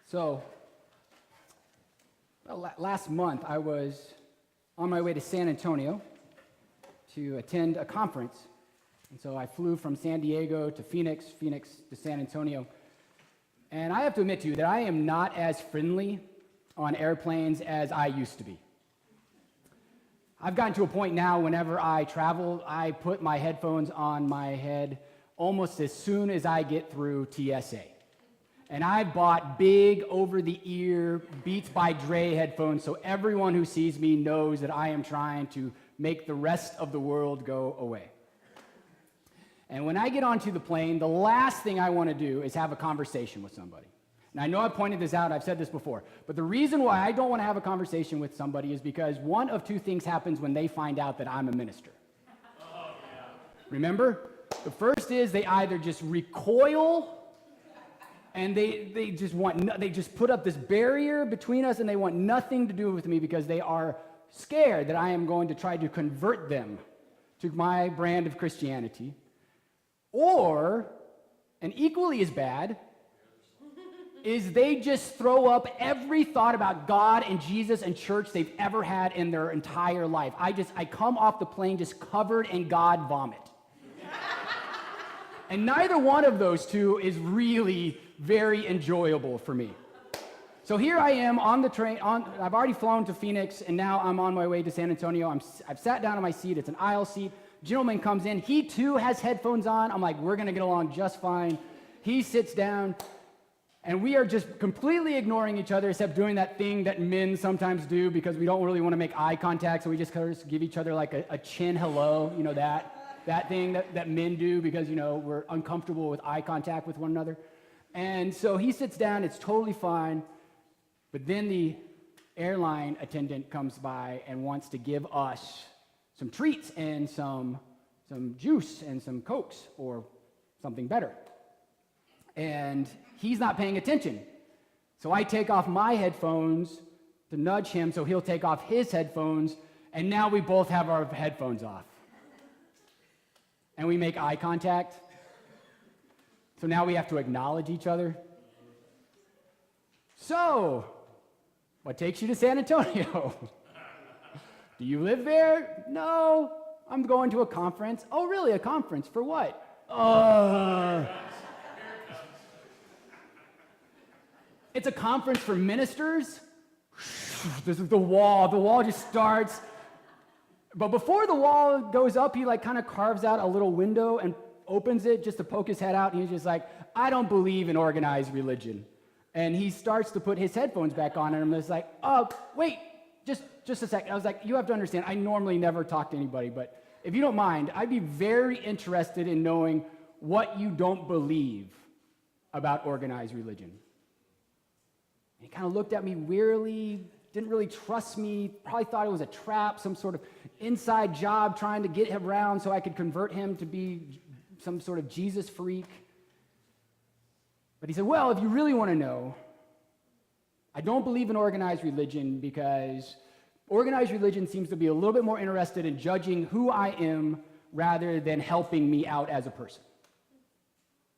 So, last month I was on my way to San Antonio to attend a conference. And so I flew from San Diego to Phoenix to San Antonio. And I have to admit to you that I am not as friendly on airplanes as I used to be. I've gotten to a point now whenever I travel, I put my headphones on my head almost as soon as I get through TSA. And I bought big, over-the-ear Beats by Dre headphones so everyone who sees me knows that I am trying to make the rest of the world go away. And when I get onto the plane, the last thing I want to do is have a conversation with somebody. And I know I've pointed this out, I've said this before, but the reason why I don't want to have a conversation with somebody is because one of two things happens when they find out that I'm a minister. Oh, yeah. Remember? The first is they either just recoil and they just put up this barrier between us and they want nothing to do with me because they are scared that I am going to try to convert them to my brand of Christianity. Or, and equally as bad, is they just throw up every thought about God and Jesus and church they've ever had in their entire life. I come off the plane just covered in God vomit. And neither one of those two is really very enjoyable for me. So here I am on the train, I've already flown to Phoenix, and now I'm on my way to San Antonio. I've sat down in my seat, it's an aisle seat. Gentleman comes in, he too has headphones on. I'm like, we're gonna get along just fine. He sits down, and we are just completely ignoring each other, except doing that thing that men sometimes do because we don't really want to make eye contact, so we just kind of give each other like a chin hello, you know, that thing that men do because, you know, we're uncomfortable with eye contact with one another. And so he sits down, it's totally fine, but then the airline attendant comes by and wants to give us some treats and some juice and some Cokes or something better. And he's not paying attention. So I take off my headphones to nudge him so he'll take off his headphones, and now we both have our headphones off. And we make eye contact. So now we have to acknowledge each other. So, what takes you to San Antonio? Do you live there? No, I'm going to a conference. Oh, really, a conference? For what? It's a conference for ministers. This is the wall. The wall just starts. But before the wall goes up, he like kind of carves out a little window and opens it just to poke his head out. And he's just like, I don't believe in organized religion. And he starts to put his headphones back on. And I'm just like, oh, wait, just a second. I was like, you have to understand, I normally never talk to anybody. But if you don't mind, I'd be very interested in knowing what you don't believe about organized religion. He kind of looked at me wearily, didn't really trust me, probably thought it was a trap, some sort of inside job trying to get him around so I could convert him to be some sort of Jesus freak. But he said, well, if you really want to know, I don't believe in organized religion because organized religion seems to be a little bit more interested in judging who I am rather than helping me out as a person.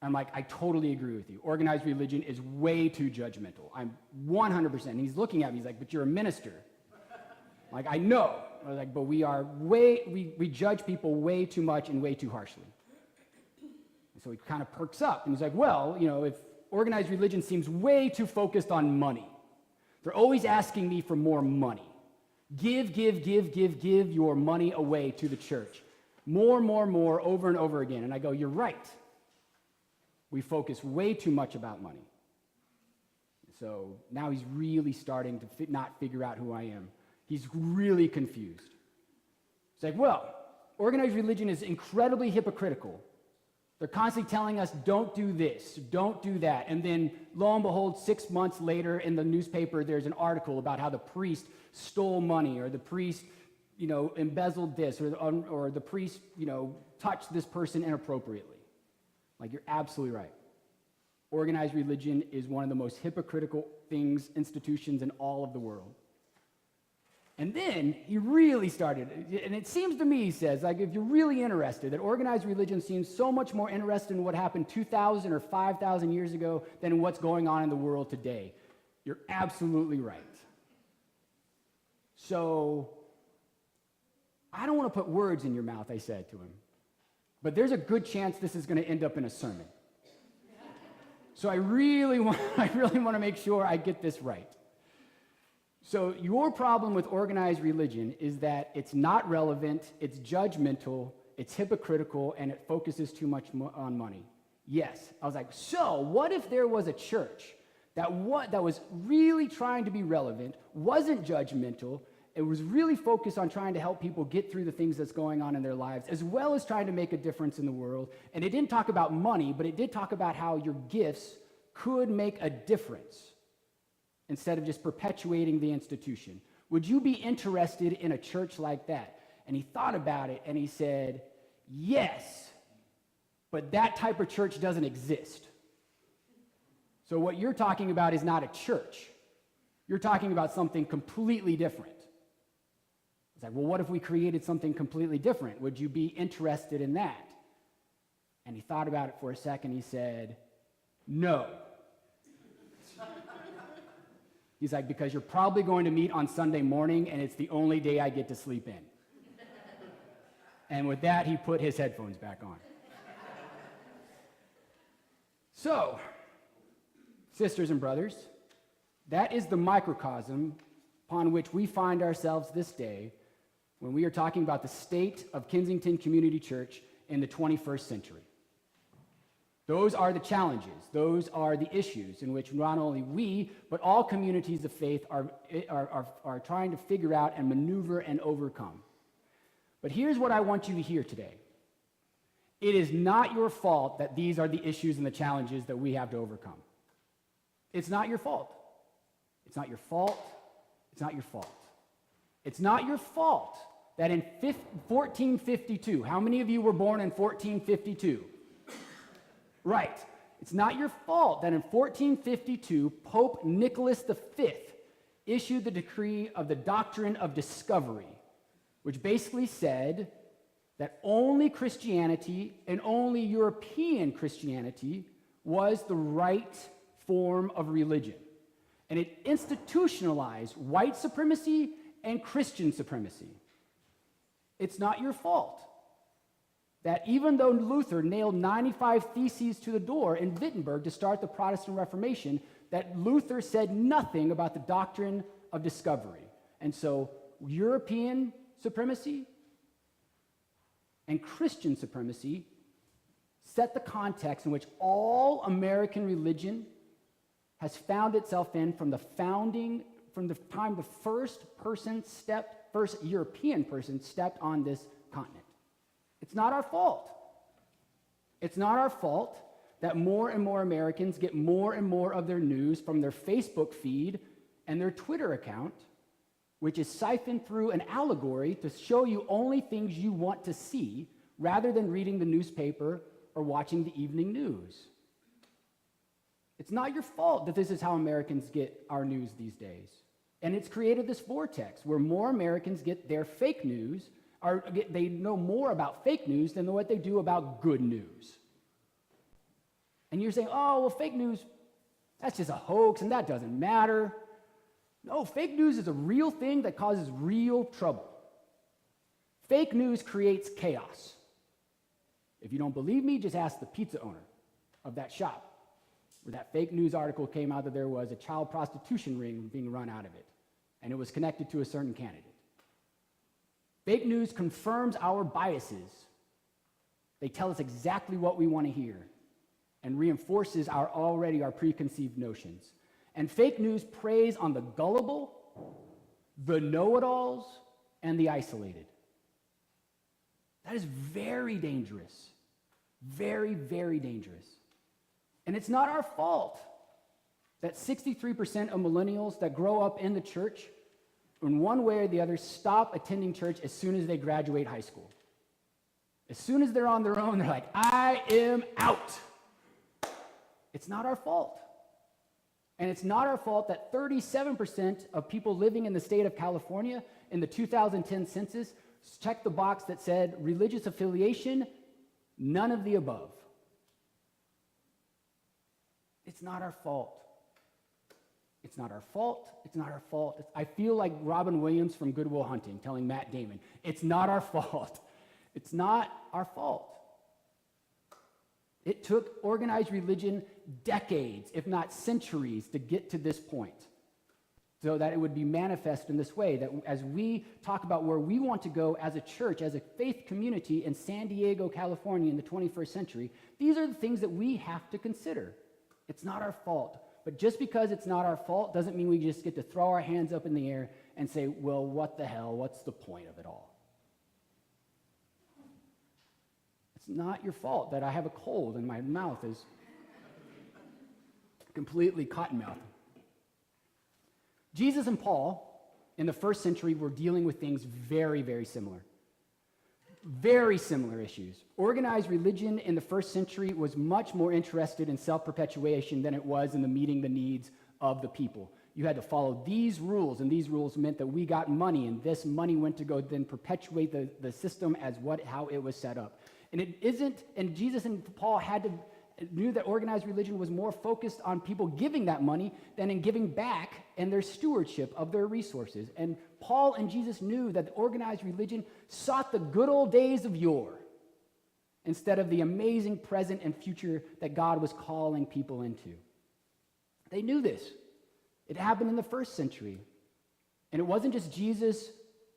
I'm like, I totally agree with you. Organized religion is way too judgmental. I'm 100%. And he's looking at me, he's like, but you're a minister. I'm like, I know. I was like, but we judge people way too much and way too harshly. And so he kind of perks up, and he's like, well, you know, if organized religion seems way too focused on money, they're always asking me for more money. Give your money away to the church. More, over and over again. And I go, you're right. We focus way too much about money. So now he's really starting to not figure out who I am. He's really confused. It's like, well, organized religion is incredibly hypocritical. They're constantly telling us, don't do this, don't do that. And then, lo and behold, 6 months later in the newspaper, there's an article about how the priest stole money, or the priest, you know, embezzled this, or the priest, you know, touched this person inappropriately. Like, you're absolutely right. Organized religion is one of the most hypocritical institutions in all of the world. And then he really started, and it seems to me, he says, like if you're really interested, that organized religion seems so much more interested in what happened 2,000 or 5,000 years ago than in what's going on in the world today. You're absolutely right. So, I don't want to put words in your mouth, I said to him. But there's a good chance this is going to end up in a sermon. So I really want to make sure I get this right. So your problem with organized religion is that it's not relevant, it's judgmental, it's hypocritical, and it focuses too much on money. Yes. I was like, so what if there was a church that was really trying to be relevant, wasn't judgmental, it was really focused on trying to help people get through the things that's going on in their lives, as well as trying to make a difference in the world. And it didn't talk about money, but it did talk about how your gifts could make a difference instead of just perpetuating the institution. Would you be interested in a church like that? And he thought about it and he said, yes, but that type of church doesn't exist. So what you're talking about is not a church. You're talking about something completely different. It's like, well, what if we created something completely different? Would you be interested in that? And he thought about it for a second. He said, no. He's like, because you're probably going to meet on Sunday morning, and it's the only day I get to sleep in. And with that, he put his headphones back on. So, sisters and brothers, that is the microcosm upon which we find ourselves this day when we are talking about the state of Kensington Community Church in the 21st century. Those are the challenges. Those are the issues in which not only we, but all communities of faith are trying to figure out and maneuver and overcome. But here's what I want you to hear today. It is not your fault that these are the issues and the challenges that we have to overcome. It's not your fault. It's not your fault. It's not your fault. It's not your fault that in 1452, how many of you were born in 1452? Right. It's not your fault that in 1452, Pope Nicholas V issued the decree of the doctrine of discovery, which basically said that only Christianity and only European Christianity was the right form of religion. And it institutionalized white supremacy and Christian supremacy. It's not your fault that even though Luther nailed 95 theses to the door in Wittenberg to start the Protestant Reformation, that Luther said nothing about the doctrine of discovery. And so European supremacy and Christian supremacy set the context in which all American religion has found itself in from the time the first European person stepped on this continent. It's not our fault. It's not our fault that more and more Americans get more and more of their news from their Facebook feed and their Twitter account, which is siphoned through an allegory to show you only things you want to see rather than reading the newspaper or watching the evening news. It's not your fault that this is how Americans get our news these days. And it's created this vortex where more Americans get their fake news, or they know more about fake news than what they do about good news. And you're saying, oh, well, fake news, that's just a hoax and that doesn't matter. No, fake news is a real thing that causes real trouble. Fake news creates chaos. If you don't believe me, just ask the pizza owner of that shop where that fake news article came out that there was a child prostitution ring being run out of it, and it was connected to a certain candidate. Fake news confirms our biases. They tell us exactly what we want to hear and reinforces our preconceived notions. And fake news preys on the gullible, the know-it-alls, and the isolated. That is very dangerous. Very, very dangerous. And it's not our fault that 63% of millennials that grow up in the church, in one way or the other, stop attending church as soon as they graduate high school. As soon as they're on their own, they're like, I am out. It's not our fault. And it's not our fault that 37% of people living in the state of California in the 2010 census checked the box that said religious affiliation, none of the above. It's not our fault. It's not our fault. It's not our fault. I feel like Robin Williams from Good Will Hunting telling Matt Damon, it's not our fault. It's not our fault. It took organized religion decades, if not centuries, to get to this point, so that it would be manifest in this way, that as we talk about where we want to go as a church, as a faith community in San Diego, California in the 21st century, these are the things that we have to consider. It's not our fault. But just because it's not our fault doesn't mean we just get to throw our hands up in the air and say, well, what the hell? What's the point of it all? It's not your fault that I have a cold and my mouth is completely cottonmouth. Jesus and Paul in the first century were dealing with things very, very similar. Very similar issues. Organized religion in the first century was much more interested in self-perpetuation than it was in meeting the needs of the people. You had to follow these rules, and these rules meant that we got money, and this money went to go then perpetuate the system as how it was set up. And it isn't, and Jesus and Paul knew that organized religion was more focused on people giving that money than in giving back and their stewardship of their resources. And Paul and Jesus knew that organized religion sought the good old days of yore instead of the amazing present and future that God was calling people into. They knew this. It happened in the first century. And it wasn't just Jesus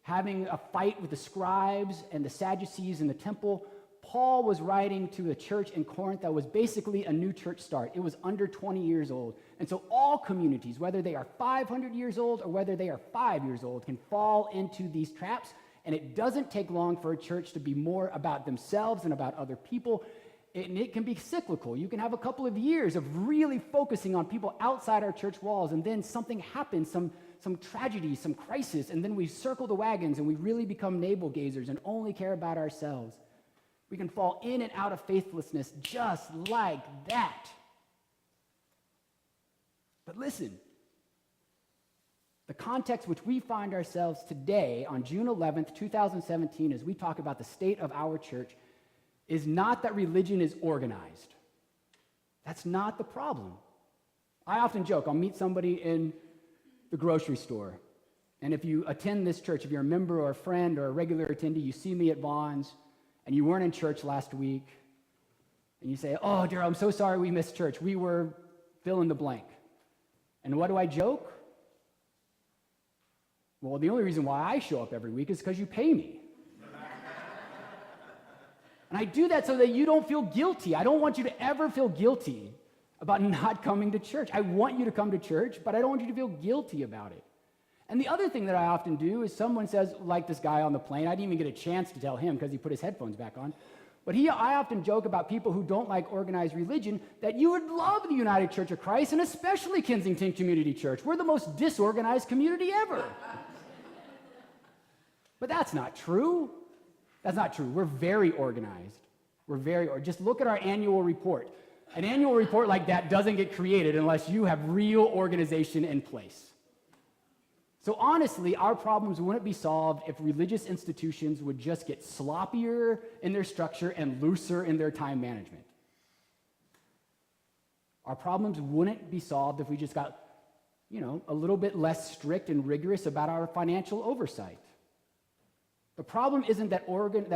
having a fight with the scribes and the Sadducees in the temple. Paul was writing to a church in Corinth that was basically a new church start. It was under 20 years old. And so all communities, whether they are 500 years old or whether they are 5 years old, can fall into these traps. And it doesn't take long for a church to be more about themselves and about other people. And it can be cyclical. You can have a couple of years of really focusing on people outside our church walls, and then something happens, some tragedy, some crisis, and then we circle the wagons and we really become navel-gazers and only care about ourselves. We can fall in and out of faithlessness just like that. But listen, the context which we find ourselves today on June 11th, 2017, as we talk about the state of our church, is not that religion is organized. That's not the problem. I often joke, I'll meet somebody in the grocery store, and if you attend this church, if you're a member or a friend or a regular attendee, you see me at Vaughn's, and you weren't in church last week, and you say, oh, Daryl, I'm so sorry we missed church. We were fill in the blank. And what do I joke? Well, the only reason why I show up every week is because you pay me. And I do that so that you don't feel guilty. I don't want you to ever feel guilty about not coming to church. I want you to come to church, but I don't want you to feel guilty about it. And the other thing that I often do is someone says, like this guy on the plane, I didn't even get a chance to tell him because he put his headphones back on, but I often joke about people who don't like organized religion that you would love the United Church of Christ and especially Kensington Community Church. We're the most disorganized community ever. But that's not true. That's not true. We're very organized. Just look at our annual report. An annual report like that doesn't get created unless you have real organization in place. So honestly, our problems wouldn't be solved if religious institutions would just get sloppier in their structure and looser in their time management. Our problems wouldn't be solved if we just got, a little bit less strict and rigorous about our financial oversight. The problem isn't that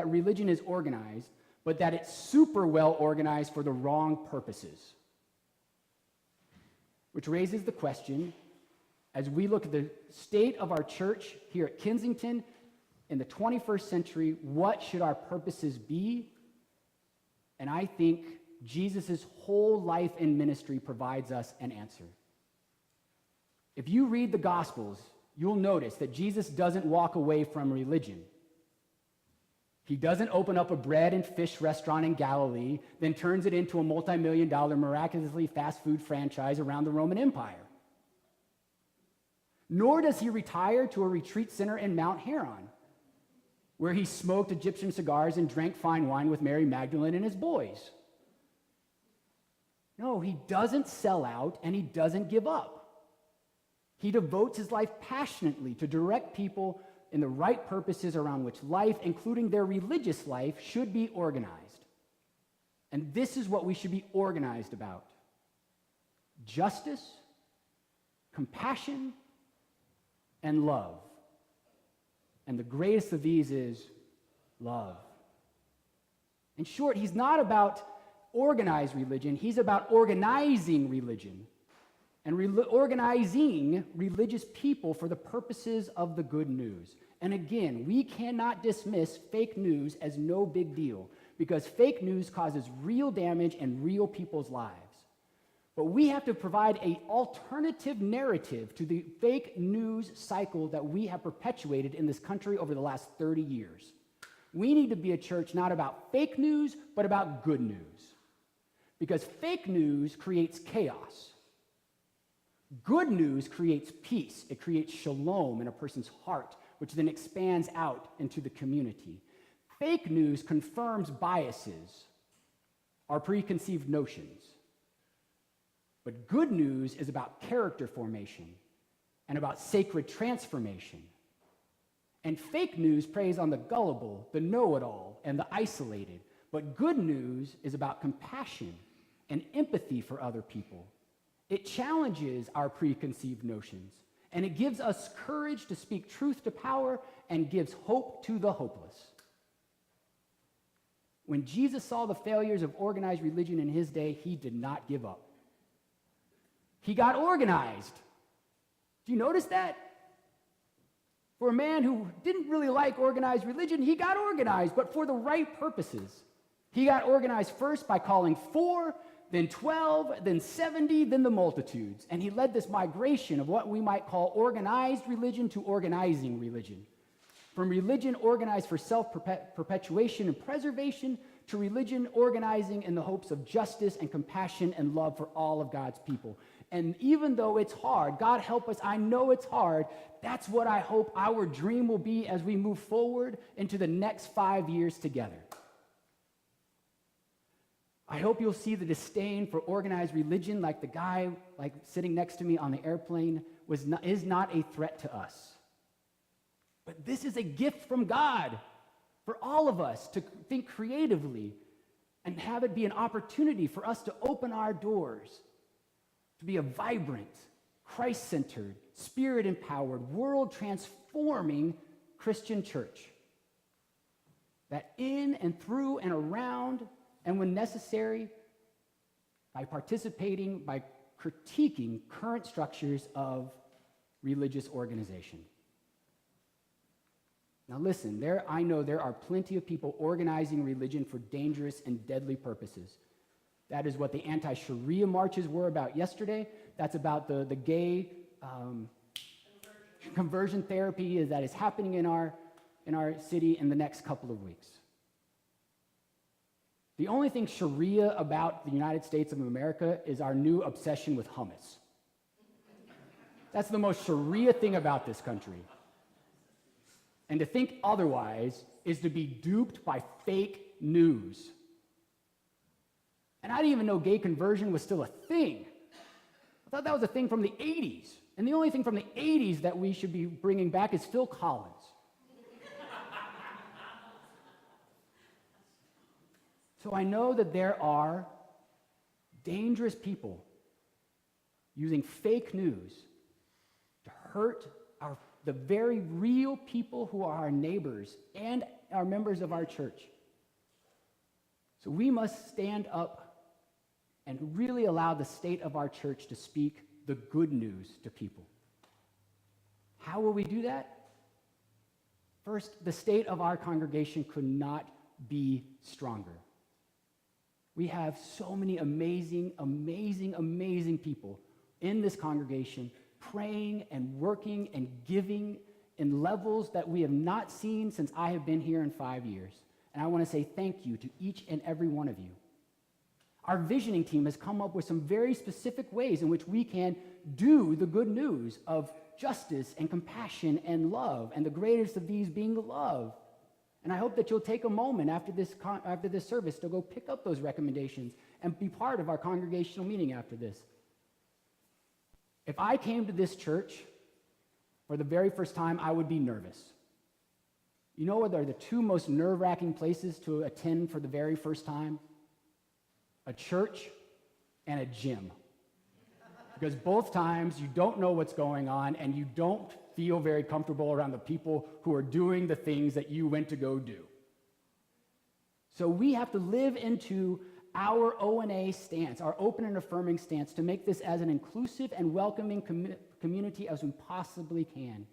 religion is organized, but that it's super well organized for the wrong purposes. Which raises the question, as we look at the state of our church here at Kensington in the 21st century, what should our purposes be? And I think Jesus' whole life and ministry provides us an answer. If you read the Gospels, you'll notice that Jesus doesn't walk away from religion. He doesn't open up a bread and fish restaurant in Galilee, then turns it into a multi-million-dollar miraculously fast food franchise around the Roman Empire. Nor does he retire to a retreat center in Mount Hermon, where he smoked Egyptian cigars and drank fine wine with Mary Magdalene and his boys. No, he doesn't sell out and he doesn't give up. He devotes his life passionately to direct people in the right purposes around which life, including their religious life, should be organized. And this is what we should be organized about: justice, compassion, and love. And the greatest of these is love. In short, he's not about organized religion, he's about organizing religion and organizing religious people for the purposes of the good news. And again, we cannot dismiss fake news as no big deal because fake news causes real damage in real people's lives. But we have to provide an alternative narrative to the fake news cycle that we have perpetuated in this country over the last 30 years. We need to be a church not about fake news, but about good news. Because fake news creates chaos. Good news creates peace. It creates shalom in a person's heart, which then expands out into the community. Fake news confirms biases, our preconceived notions. But good news is about character formation and about sacred transformation. And fake news preys on the gullible, the know-it-all, and the isolated. But good news is about compassion and empathy for other people. It challenges our preconceived notions, and it gives us courage to speak truth to power and gives hope to the hopeless. When Jesus saw the failures of organized religion in his day, he did not give up. He got organized. Do you notice that? For a man who didn't really like organized religion, he got organized, but for the right purposes. He got organized first by calling 4, then 12, then 70, then the multitudes. And he led this migration of what we might call organized religion to organizing religion. From religion organized for self-perpetuation and preservation to religion organizing in the hopes of justice and compassion and love for all of God's people. And even though it's hard, God help us, I know it's hard, that's what I hope our dream will be as we move forward into the next 5 years together. I hope you'll see the disdain for organized religion like the guy sitting next to me on the airplane is not a threat to us. But this is a gift from God for all of us to think creatively and have it be an opportunity for us to open our doors to be a vibrant, Christ-centered, Spirit-empowered, world-transforming Christian church that in and through and around and when necessary, by participating, by critiquing current structures of religious organization. Now listen, I know there are plenty of people organizing religion for dangerous and deadly purposes. That is what the anti-Sharia marches were about yesterday. That's about the gay conversion therapy that is happening in our city in the next couple of weeks. The only thing Sharia about the United States of America is our new obsession with hummus. That's the most Sharia thing about this country. And to think otherwise is to be duped by fake news. And I didn't even know gay conversion was still a thing. I thought that was a thing from the 80s. And the only thing from the 80s that we should be bringing back is Phil Collins. So I know that there are dangerous people using fake news to hurt the very real people who are our neighbors and our members of our church. So we must stand up and really allow the state of our church to speak the good news to people. How will we do that? First, the state of our congregation could not be stronger. We have so many amazing, amazing, amazing people in this congregation praying and working and giving in levels that we have not seen since I have been here in 5 years. And I want to say thank you to each and every one of you. Our visioning team has come up with some very specific ways in which we can do the good news of justice and compassion and love, and the greatest of these being love. And I hope that you'll take a moment after this service to go pick up those recommendations and be part of our congregational meeting after this. If I came to this church for the very first time, I would be nervous. You know what are the two most nerve-wracking places to attend for the very first time? A church and a gym. because both times you don't know what's going on and you don't feel very comfortable around the people who are doing the things that you went to go do. So we have to live into our O&A stance, our open and affirming stance, to make this as an inclusive and welcoming community as we possibly can.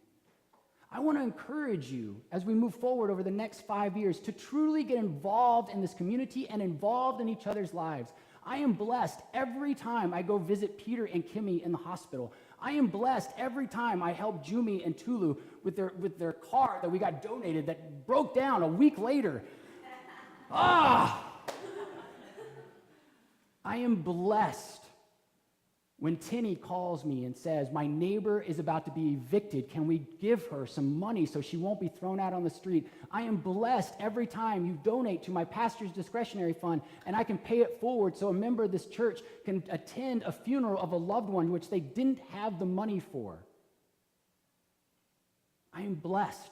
I want to encourage you as we move forward over the next 5 years to truly get involved in this community and involved in each other's lives. I am blessed every time I go visit Peter and Kimmy in the hospital. I am blessed every time I help Jumi and Tulu with their car that we got donated that broke down a week later. I am blessed when Tinny calls me and says, my neighbor is about to be evicted. Can we give her some money so she won't be thrown out on the street? I am blessed every time you donate to my pastor's discretionary fund and I can pay it forward so a member of this church can attend a funeral of a loved one which they didn't have the money for. I am blessed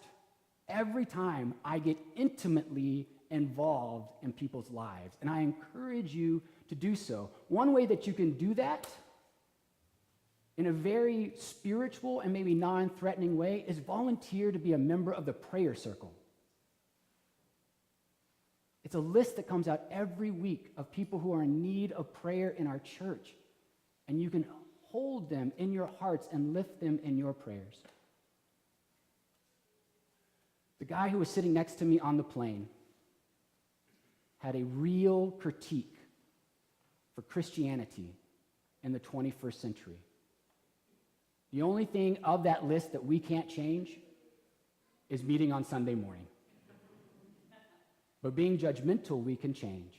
every time I get intimately involved in people's lives, and I encourage you to do so. One way that you can do that in a very spiritual and maybe non-threatening way is volunteer to be a member of the prayer circle. It's a list that comes out every week of people who are in need of prayer in our church, and you can hold them in your hearts and lift them in your prayers. The guy who was sitting next to me on the plane had a real critique for Christianity in the 21st century. The only thing of that list that we can't change is meeting on Sunday morning. But being judgmental, we can change.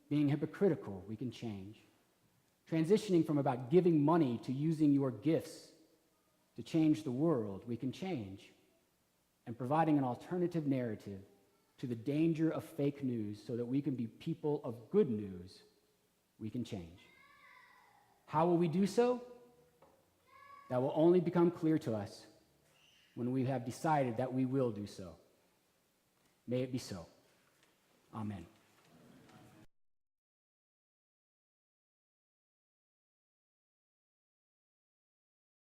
Being hypocritical, we can change. Transitioning from about giving money to using your gifts to change the world, we can change. And providing an alternative narrative to the danger of fake news so that we can be people of good news, we can change. How will we do so? That will only become clear to us when we have decided that we will do so. May it be so. Amen.